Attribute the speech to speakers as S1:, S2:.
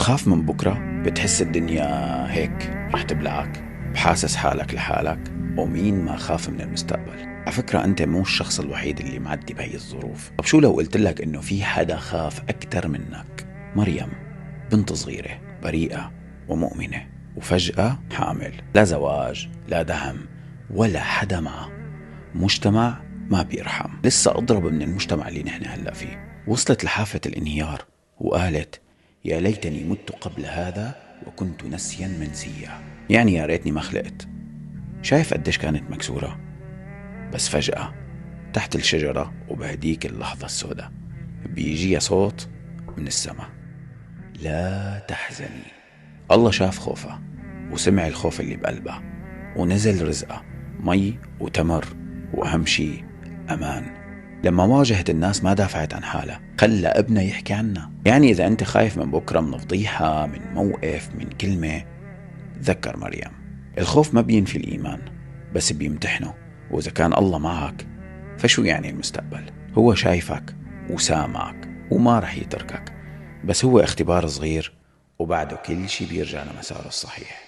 S1: بتخاف من بكرة؟ بتحس الدنيا هيك رح تبلعك؟ بحاسس حالك لحالك؟ ومين ما خاف من المستقبل؟ على فكرة أنت مو الشخص الوحيد اللي معدي بهي الظروف. طب شو لو قلت لك إنه في حدا خاف أكتر منك؟ مريم، بنت صغيرة بريئة ومؤمنة، وفجأة حامل، لا زواج لا دهم ولا حدا معه. مجتمع ما بيرحم، لسه أضرب من المجتمع اللي نحن هلأ فيه. وصلت لحافة الانهيار وقالت: يا ليتني مت قبل هذا وكنت نسيا منسيا. يعني يا ريتني ما خلقت. شايف قديش كانت مكسورة؟ بس فجأة تحت الشجرة وبهديك اللحظة السوداء بيجيها صوت من السماء: لا تحزني. الله شاف خوفها وسمع الخوف اللي بقلبها، ونزل رزقها مي وتمر، وأهم شي أمان. لما واجهت الناس ما دافعت عن حالها، خلى ابنها يحكي عنها. يعني إذا أنت خايف من بكرة، من فضيحة، من موقف، من كلمة، تذكر مريم: الخوف ما بينفي الإيمان، بس بيمتحنه. وإذا كان الله معك، فشو يعني المستقبل؟ هو شايفك وسامعك وما رح يتركك، بس هو اختبار صغير وبعده كل شي بيرجع لمساره الصحيح.